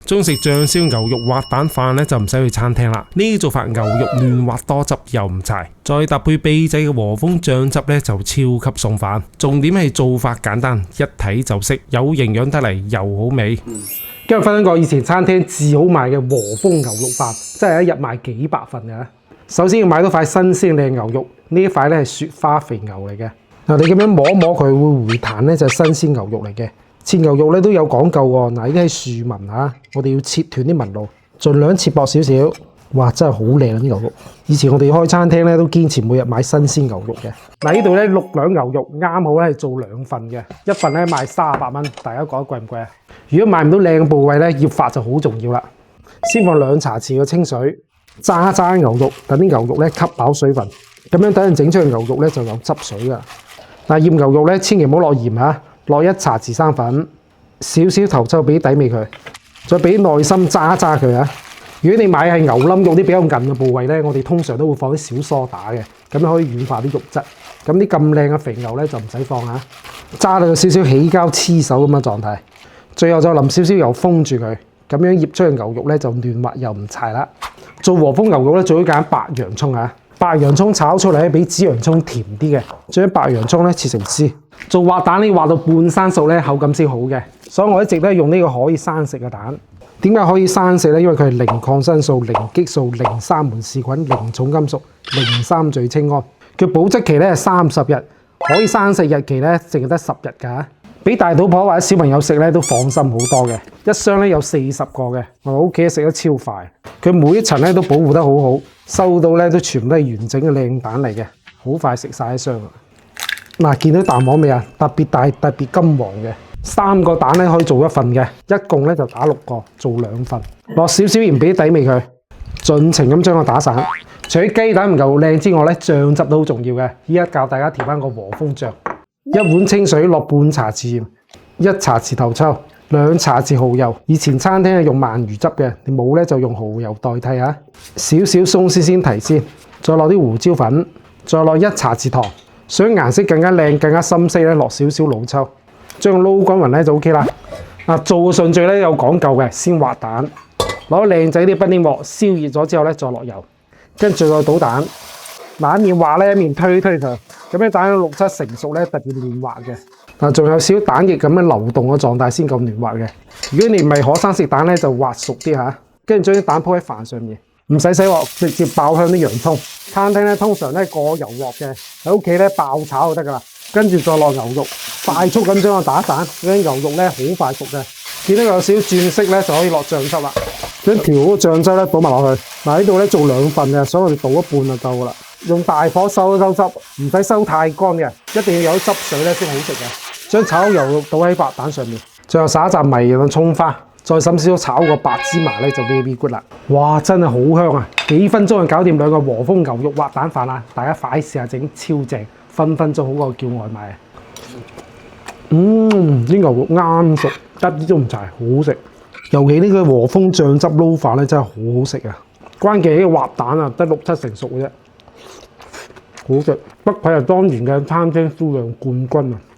中意食醬燒牛肉滑蛋飯咧就唔使去餐廳啦。呢做法牛肉嫩滑多汁又唔柴，再搭配秘製嘅和風醬汁咧就超級送飯。重點係做法簡單，一睇就識，有營養得嚟又好味。今日分享過以前餐廳至好賣嘅和風牛肉飯，真係一日賣幾百份嘅。首先要買到塊新鮮靚牛肉，呢一塊咧係雪花肥牛嚟嘅。嗱，你咁樣摸摸佢會回彈咧，就係新鮮牛肉嚟嘅。切牛肉咧都有講究喎。嗱，呢啲係樹紋嚇，我哋要切斷啲紋路，盡量切薄少少。哇，真係好靚啲牛肉。以前我哋開餐廳咧都堅持每日買新鮮牛肉嘅。嗱，呢度咧6兩牛肉啱好咧係做2份嘅，一份咧賣38蚊，大家覺得貴唔貴啊？如果買唔到靚嘅部位咧，醃法就好重要啦。先放2茶匙嘅清水，炸一炸牛肉，等啲牛肉咧吸飽水分，咁樣等陣整出嘅牛肉咧就有汁水噶。嗱，醃牛肉咧千祈唔好落鹽嚇，落1茶匙生粉，少少頭抽俾底味佢，再俾內心炸一炸佢啊！如果你買係牛冧肉啲比較韌嘅部位咧，我哋通常都會放啲小梳打嘅，咁樣可以軟化啲肉質。咁啲咁靚嘅肥牛咧就唔使放嚇，炸到有少少起膠黐手咁嘅狀態。最後就淋少少油封住佢，咁樣醃出嘅牛肉咧就嫩滑又唔柴啦。做和風牛肉咧最好揀白洋葱嚇，白洋葱炒出嚟咧比紫洋葱甜啲嘅，將白洋葱咧切成絲。做滑蛋你滑到半生熟咧口感先好嘅，所以我一直都係用呢個可以生食嘅蛋。點解可以生食咧？因為佢係零抗生素、零激素、零沙門氏菌、零重金屬、零3聚氰胺。佢保質期咧係30日，可以生食日期咧淨係得10日㗎。俾大肚婆或者小朋友食咧都放心好多嘅。一箱咧有40個嘅，我屋企食得超快。佢每一層咧都保護得好好，收到咧都全部都係完整嘅靚蛋嚟嘅，好快食晒一箱啊！嗱，見到蛋黃未啊？特別大、特別金黃嘅。3個蛋咧可以做1份嘅，一共咧就打6個，做2份。落少少鹽俾底味佢，盡情咁將佢打散。除咗雞蛋唔夠靚之外咧，醬汁都好重要嘅。依家教大家調翻個和風醬，1碗清水落半茶匙鹽，1茶匙頭抽，2茶匙蠔油。以前餐廳係用鰻魚汁嘅，你冇咧就用蠔油代替啊。少少松絲先提鮮，再落啲胡椒粉，再落1茶匙糖。想顏色更加靚、更加深色咧，落少少老抽。將佢撈均勻咧就 OK 啦。做嘅順序咧有講究嘅，先滑蛋，攞靚仔啲不丁鑊燒熱咗之後咧再落油，跟住再倒蛋。嗱，一面滑咧一面推佢，咁樣蛋6、7成熟咧特別嫩滑嘅。仲有少蛋液咁樣流動嘅狀態先夠嫩滑嘅。如果你唔係可生食蛋咧，就滑熟啲嚇。跟住將啲蛋鋪喺飯上面，唔使洗鑊，直接爆香啲洋葱。餐廳咧通常咧過油鑊嘅，喺屋企咧爆炒就得噶啦。跟住再落牛肉，快速咁將佢打散，嗰啲牛肉咧好快熟嘅。見到有少少轉色咧，就可以落醬汁啦。將調好醬汁咧倒埋落去。嗱，呢度咧做2份嘅，所以我哋倒一半就夠噶啦。用大火收汁，唔使收太乾嘅，一定要有汁水咧先好食嘅。將炒牛肉倒喺白蛋上面，最後撒一陣迷嘅葱花，再滲少少炒個白芝麻咧就 very good 啦。哇，真係好香啊！幾分鐘就搞掂2個和風牛肉滑蛋飯啦，大家快試下整，超正！分分鐘好過叫外賣啊！啲牛肉啱熟，一啲都唔柴，好食。尤其呢個和風醬汁撈飯咧，真係好好食啊！關鍵係呢個滑蛋啊，得6、7成熟嘅啫，好食。不愧係當年嘅餐廳銷量冠軍啊！